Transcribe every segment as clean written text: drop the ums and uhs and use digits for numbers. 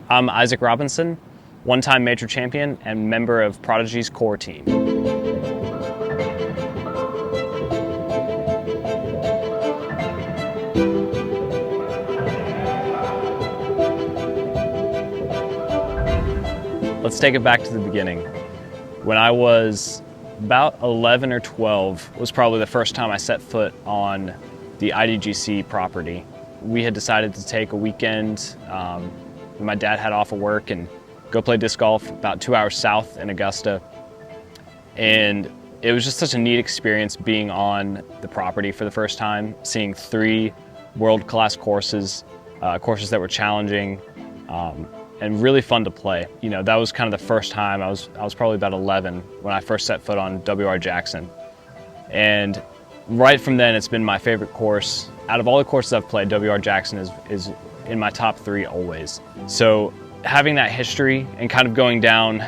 I'm Isaac Robinson, one-time major champion and member of Prodigy's core team. Let's take it back to the beginning. When I was about 11 or 12 was probably the first time I set foot on the IDGC property. We had decided to take a weekend when my dad had off of work and go play disc golf about 2 hours south in Augusta. And it was just such a neat experience being on the property for the first time, seeing 3 world-class courses, courses that were challenging, and really fun to play. You know, that was kind of the first time. I was probably about 11 when I first set foot on W.R. Jackson. And right from then, it's been my favorite course. Out of all the courses I've played, W.R. Jackson is in my top 3 always. So having that history and kind of going down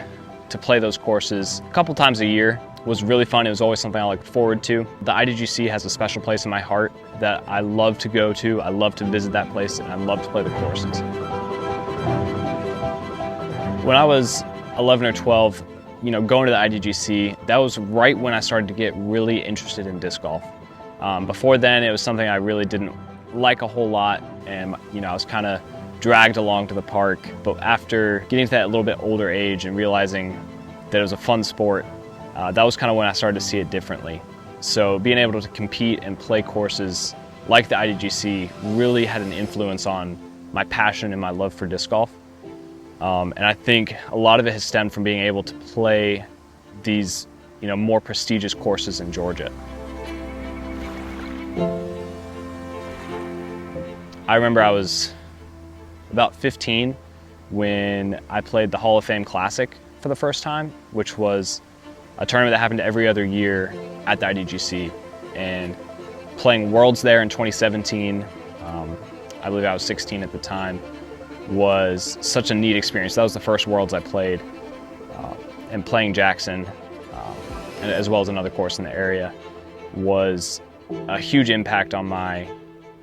to play those courses a couple times a year was really fun. It was always something I looked forward to. The IDGC has a special place in my heart that I love to go to. I love to visit that place, and I love to play the courses. When I was 11 or 12, you know, going to the IDGC, that was right when I started to get really interested in disc golf. Before then, it was something I really didn't like a whole lot, and you know, I was kind of dragged along to the park. But after getting to that little bit older age and realizing that it was a fun sport, that was kind of when I started to see it differently. So being able to compete and play courses like the IDGC really had an influence on my passion and my love for disc golf. And I think a lot of it has stemmed from being able to play these, you know, more prestigious courses in Georgia. I remember I was about 15 when I played the Hall of Fame Classic for the first time, which was a tournament that happened every other year at the IDGC. And playing Worlds there in 2017, I believe I was 16 at the time, was such a neat experience. That was the first Worlds I played, and playing Jackson, and as well as another course in the area, was a huge impact on my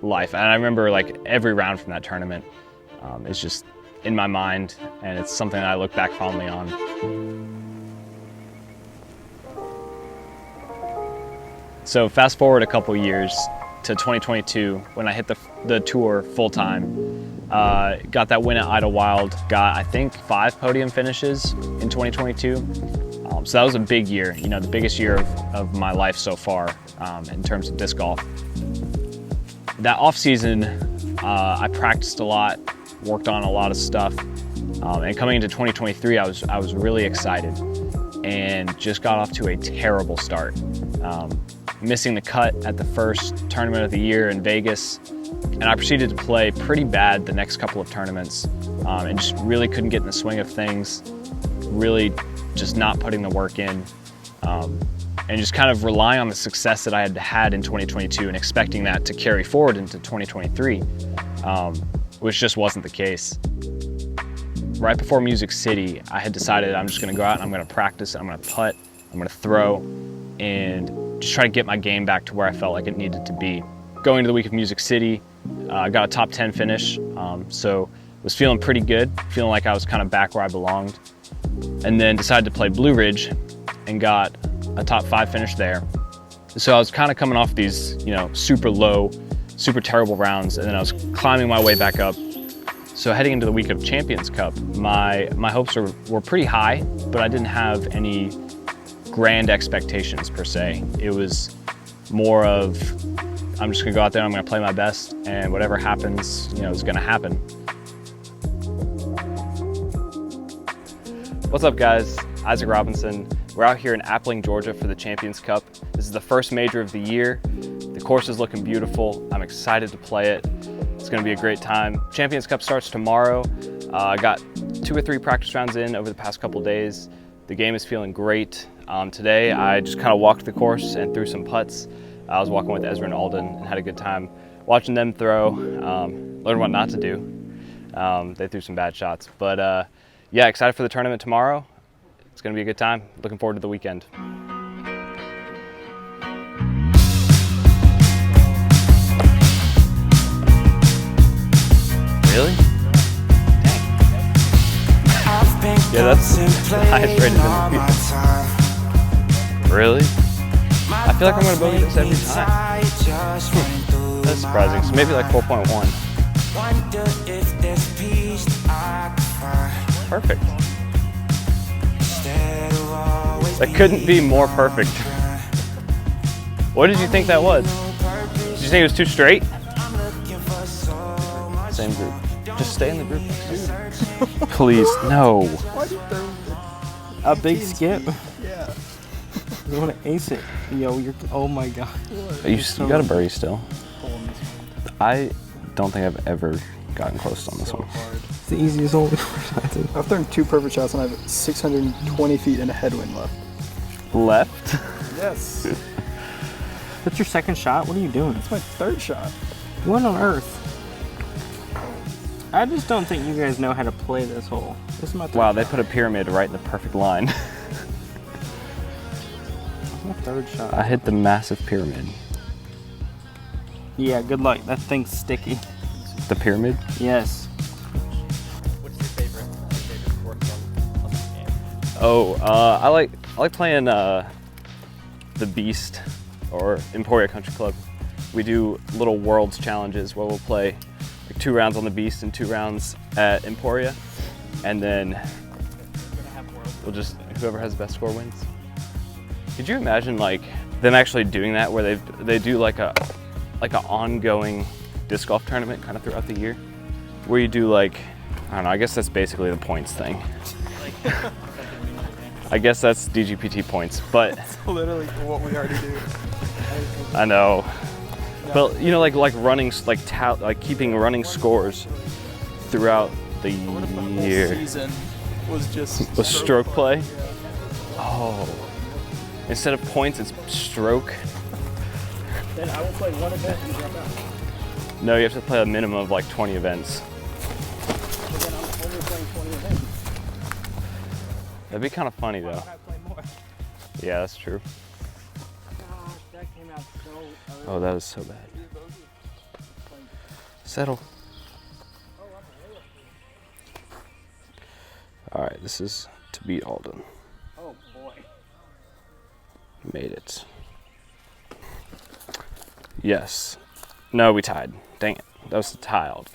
life. And I remember like every round from that tournament is just in my mind, and it's something that I look back fondly on. So fast forward a couple years to 2022 when I hit the tour full time. Got that win at Idlewild, got I think 5 podium finishes in 2022. So that was a big year, you know, the biggest year of my life so far in terms of disc golf. That off season, I practiced a lot, worked on a lot of stuff, and coming into 2023, I was really excited and just got off to a terrible start. Missing the cut at the first tournament of the year in Vegas, and I proceeded to play pretty bad the next couple of tournaments, and just really couldn't get in the swing of things, really just not putting the work in, and just kind of relying on the success that I had had in 2022 and expecting that to carry forward into 2023, which just wasn't the case. Right before Music City, I had decided I'm just gonna go out and I'm gonna practice, I'm gonna putt, I'm gonna throw, and just try to get my game back to where I felt like it needed to be. Going into the week of Music City, I got a top 10 finish, so was feeling pretty good, feeling like I was kind of back where I belonged. And then decided to play Blue Ridge and got a top 5 finish there. So I was kind of coming off these, you know, super low, super terrible rounds, and then I was climbing my way back up. So heading into the week of Champions Cup, my hopes were pretty high, but I didn't have any grand expectations per se. It was more of, I'm just gonna go out there, I'm gonna play my best, and whatever happens, you know, is gonna happen. What's up guys, Isaac Robinson. We're out here in Appling, Georgia for the Champions Cup. This is the first major of the year. The course is looking beautiful. I'm excited to play it. It's gonna be a great time. Champions Cup starts tomorrow. I got 2 or 3 practice rounds in over the past couple days. The game is feeling great. Today I just kind of walked the course and threw some putts. I was walking with Ezra and Alden and had a good time watching them throw, learn what not to do. They threw some bad shots, but yeah, excited for the tournament tomorrow. It's gonna be a good time. Looking forward to the weekend. Really? Dang. Yeah, that's the highest rated in the field. Really? I feel like I'm gonna bogey this every time. That's surprising. So maybe like 4.1. Perfect. That couldn't be more perfect. What did you think that was? Did you think it was too straight? Same group. Just stay in the group. Please, no. A big skip? Yeah. You want to ace it. Yo, you're, oh my God. You got a birdie still. I don't think I've ever gotten close on this one. It's the easiest hole. I've thrown 2 perfect shots and I have 620 feet and a headwind left. Left? Yes. That's your second shot? What are you doing? That's my 3rd shot. What on earth? I just don't think you guys know how to play this hole. This is my 3rd Wow, they shot. put a pyramid right in the perfect line. My 3rd shot. I hit the massive pyramid. Yeah, good luck. That thing's sticky. The pyramid? Yes. What's your favorite course on this game? Oh, I like playing the Beast or Emporia Country Club. We do little Worlds challenges where we'll play like 2 rounds on the Beast and 2 rounds at Emporia, and then we'll just whoever has the best score wins. Could you imagine like them actually doing that, where they do like an ongoing disc golf tournament kind of throughout the year, where you do like, I don't know, I guess that's basically the points thing. I guess that's DGPT points, but That's literally what we already do. I know. But you know, like running, like keeping running scores throughout the What if the whole year. season was just With stroke play? Oh. Instead of points, it's stroke. Then I will play one event and drop out. No, you have to play a minimum of like 20 events. But then I'm only playing 20 events. That'd be kind of funny Why though. don't I play more? Yeah, that's true. Gosh, that came out so early. Oh, that was so bad. Settle. All right, this is to beat Alden. Oh boy. Made it. Yes. No, we tied. Dang it. That was a tie, Alden.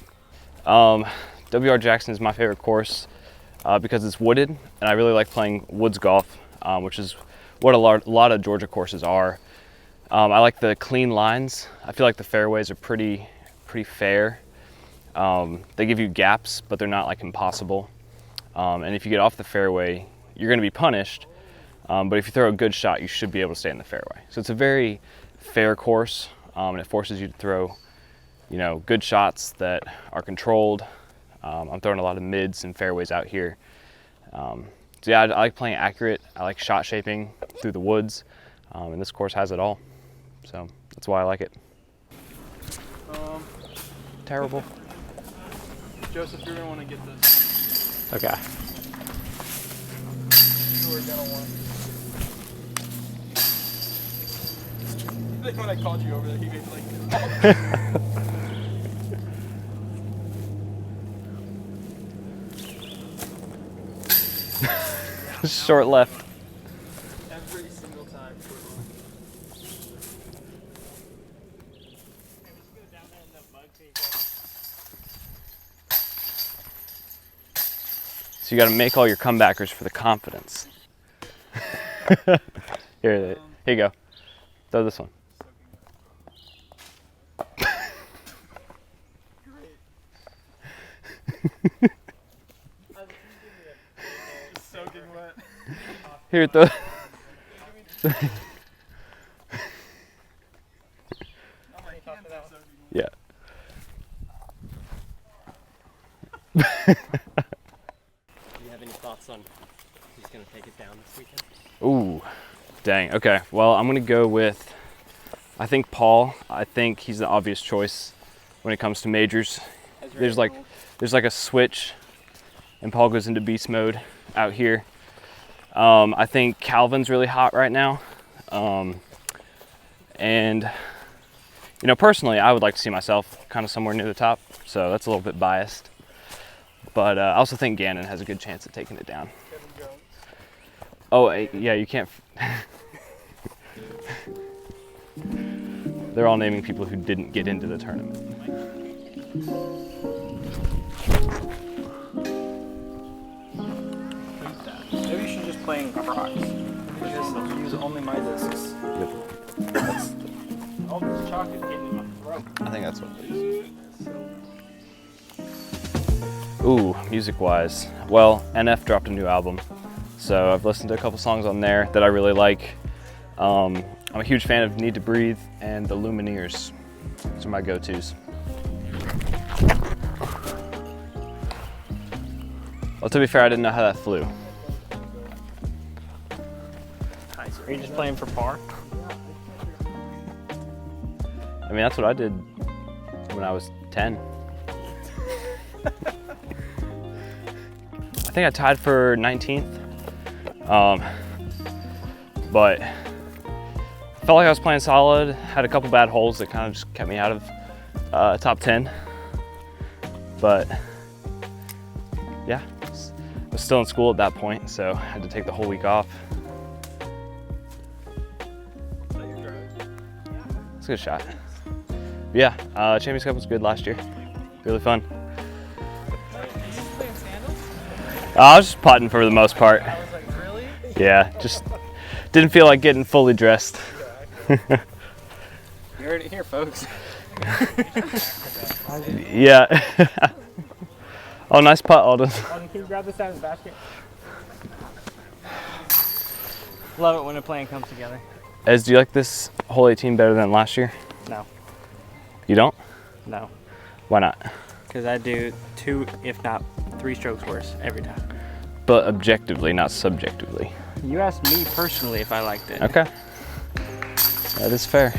WR Jackson is my favorite course because it's wooded, and I really like playing woods golf, which is what a lot of Georgia courses are. I like the clean lines. I feel like the fairways are pretty fair. They give you gaps, but they're not like impossible. And if you get off the fairway, you're going to be punished. But if you throw a good shot, you should be able to stay in the fairway. So it's a very fair course, and it forces you to throw, you know, good shots that are controlled. I'm throwing a lot of mids and fairways out here. So yeah, I like playing accurate. I like shot shaping through the woods, and this course has it all. So that's why I like it. Terrible. Joseph, you're gonna want to get this. Okay. You were gonna want. I think when I called you over there, he made like. Short left. Every single time. So you got to make all your comebackers for the confidence. Here you go. Throw this one. Soaking wet. Here, throw. Yeah. Do you have any thoughts on who's going to take it down this weekend? Ooh, dang. Okay. Well, I'm gonna go with, I think Paul. I think he's the obvious choice when it comes to majors. There's like a switch, and Paul goes into beast mode out here. I think Calvin's really hot right now, and you know, personally, I would like to see myself kind of somewhere near the top. So that's a little bit biased, but I also think Gannon has a good chance at taking it down. Oh, yeah, you can't. They're all naming people who didn't get into the tournament. Maybe you should just play in Crocs. Because use only my discs. All this chalk is getting in my throat. I think that's what it is. Ooh, music-wise. Well, NF dropped a new album, so I've listened to a couple songs on there that I really like. I'm a huge fan of Need to Breathe and the Lumineers. Those are my go-tos. Well, to be fair, I didn't know how that flew. Nice. Are you just playing for par? I mean, that's what I did when I was 10. I think I tied for 19th, but I felt like I was playing solid. Had a couple bad holes that kind of just kept me out of top 10, but yeah, I was still in school at that point, so I had to take the whole week off. It's a good shot. But yeah, Champions Cup was good last year. Really fun. I was just putting for the most part. I was like, really? Yeah, just didn't feel like getting fully dressed. You heard it here, folks. Yeah. Oh, nice putt, Alden. Can you grab this out of the basket? Love it when a plan comes together. Ez, do you like this hole 18 better than last year? No. You don't? No. Why not? Because I do 2, if not 3 strokes worse every time. But objectively, not subjectively. You asked me personally if I liked it. Okay. That is fair.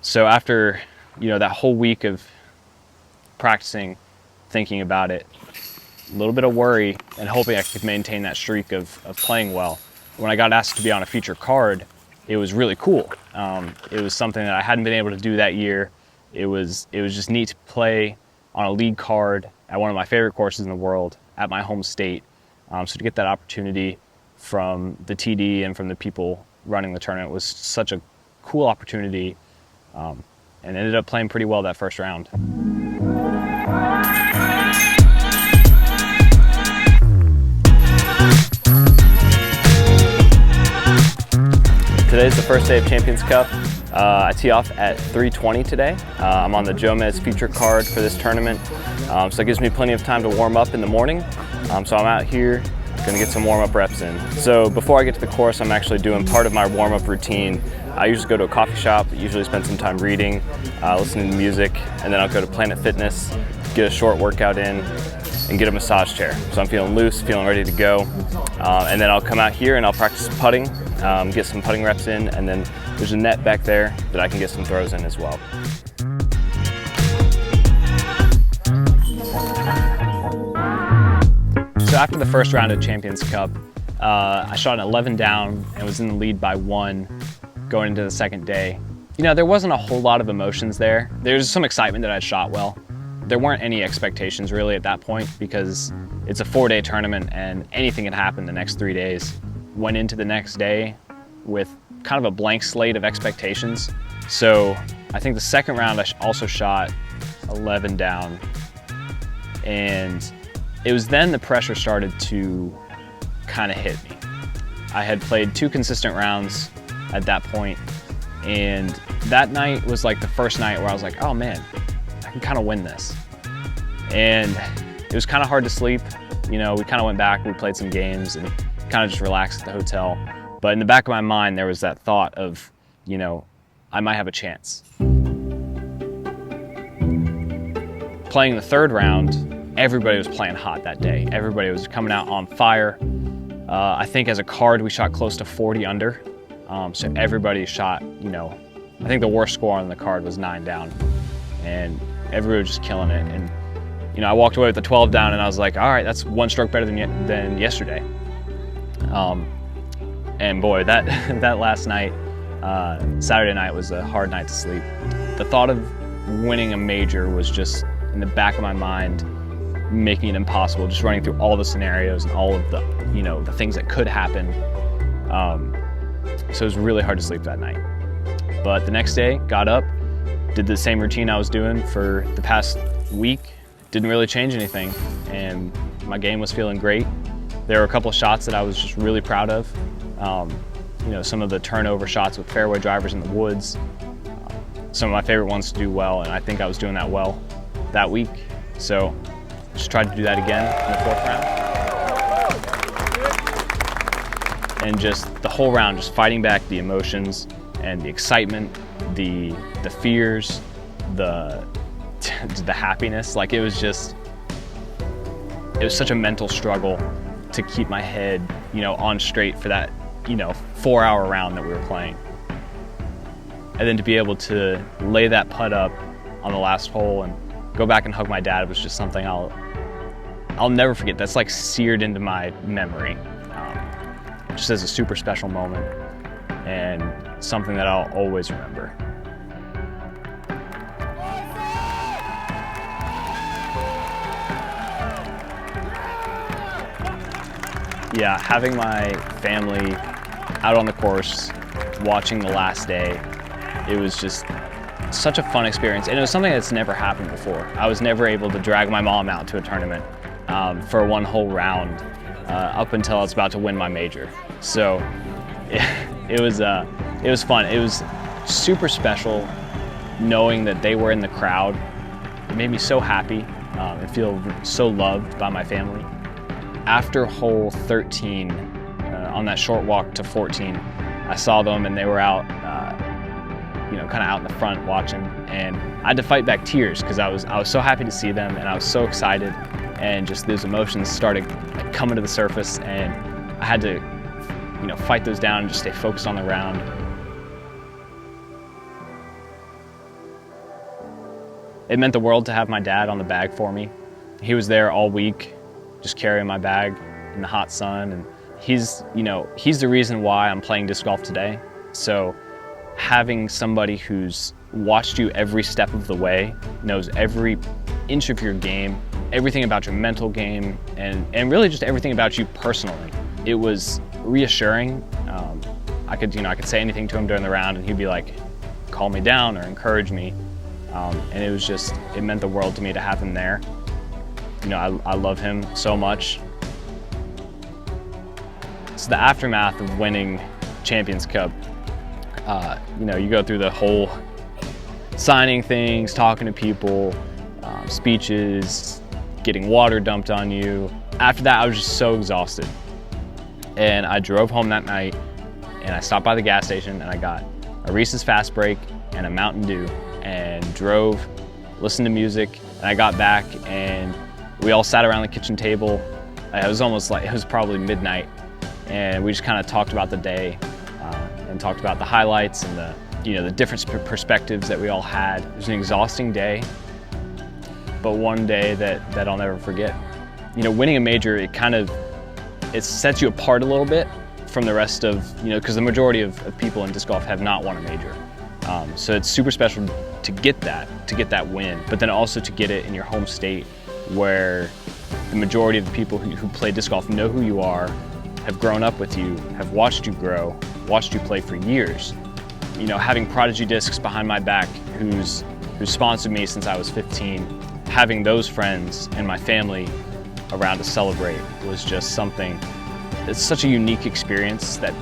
So after, that whole week of practicing, thinking about it, a little bit of worry and hoping I could maintain that streak of playing well. When I got asked to be on a feature card, it was really cool. It was something that I hadn't been able to do that year. It was just neat to play on a league card at one of my favorite courses in the world at my home state. So to get that opportunity from the TD and from the people running the tournament was such a cool opportunity, and ended up playing pretty well that first round. Today's the first day of Champions Cup. I tee off at 3:20 today. I'm on the Jomez feature card for this tournament, so it gives me plenty of time to warm up in the morning. So I'm out here, gonna get some warm-up reps in. So before I get to the course, I'm actually doing part of my warm-up routine. I usually go to a coffee shop, usually spend some time reading, listening to music, and then I'll go to Planet Fitness, get a short workout in, and get a massage chair. So I'm feeling loose, feeling ready to go. And then I'll come out here and I'll practice putting, get some putting reps in, and then there's a net back there that I can get some throws in as well. So after the first round of Champions Cup, I shot an 11 down and was in the lead by 1 going into the second day. There wasn't a whole lot of emotions there. There's some excitement that I shot well. There weren't any expectations really at that point because it's a 4-day tournament and anything can happen the next 3 days. Went into the next day with kind of a blank slate of expectations. So I think the second round I also shot 11 down, and it was then the pressure started to kind of hit me. I had played 2 consistent rounds at that point, and that night was like the first night where I was like, oh man, I can kind of win this. And it was kind of hard to sleep. We kind of went back, we played some games and kind of just relaxed at the hotel. But in the back of my mind, there was that thought of, I might have a chance. Playing the third round, everybody was playing hot that day. Everybody was coming out on fire. I think as a card, we shot close to 40 under. So everybody shot, I think the worst score on the card was 9 down. And everybody was just killing it. And, I walked away with the 12 down and I was like, all right, that's 1 stroke better than yesterday. And boy, that last night, Saturday night was a hard night to sleep. The thought of winning a major was just in the back of my mind, making it impossible, just running through all the scenarios and all of the, the things that could happen. So it was really hard to sleep that night. But the next day, got up, did the same routine I was doing for the past week, didn't really change anything, and my game was feeling great. There were a couple of shots that I was just really proud of. Some of the turnover shots with fairway drivers in the woods, some of my favorite ones to do well, and I think I was doing that well that week. So just tried to do that again in the 4th round. And just the whole round, just fighting back the emotions and the excitement, the fears, the happiness. Like it was such a mental struggle to keep my head, on straight for that, 4-hour round that we were playing. And then to be able to lay that putt up on the last hole and go back and hug my dad was just something I'll never forget. That's like seared into my memory, just as a super special moment and something that I'll always remember. Yeah, having my family out on the course, watching the last day, it was just such a fun experience. And it was something that's never happened before. I was never able to drag my mom out to a tournament for one whole round up until I was about to win my major. So it was fun. It was super special knowing that they were in the crowd. It made me so happy and feel so loved by my family. After hole 13, on that short walk to 14, I saw them and they were out, kind of out in the front watching, and I had to fight back tears because I was so happy to see them and I was so excited, and just those emotions started coming to the surface, and I had to, fight those down and just stay focused on the round. It meant the world to have my dad on the bag for me. He was there all week, just carrying my bag in the hot sun, and he's the reason why I'm playing disc golf today. So having somebody who's watched you every step of the way, knows every inch of your game, everything about your mental game, and really just everything about you personally, it was reassuring. I could say anything to him during the round and he'd be like, calm me down or encourage me. And it meant the world to me to have him there. I love him so much. It's the aftermath of winning Champions Cup. You go through the whole signing things, talking to people, speeches, getting water dumped on you. After that, I was just so exhausted. And I drove home that night and I stopped by the gas station and I got a Reese's Fast Break and a Mountain Dew and drove, listened to music, and I got back and we all sat around the kitchen table. It was probably midnight, and we just kind of talked about the day and talked about the highlights and the different perspectives that we all had. It was an exhausting day, but one day that I'll never forget. Winning a major, it sets you apart a little bit from the rest of, because the majority of people in disc golf have not won a major. So it's super special to get that win, but then also to get it in your home state where the majority of the people who play disc golf know who you are, have grown up with you, have watched you grow, watched you play for years. Having Prodigy discs behind my back who's sponsored me since I was 15, having those friends and my family around to celebrate was just something. It's such a unique experience that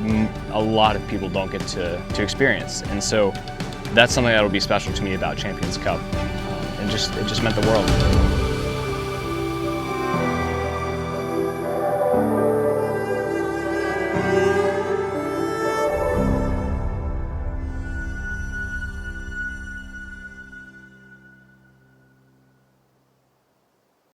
a lot of people don't get to experience. And so that's something that will be special to me about Champions Cup. It just meant the world.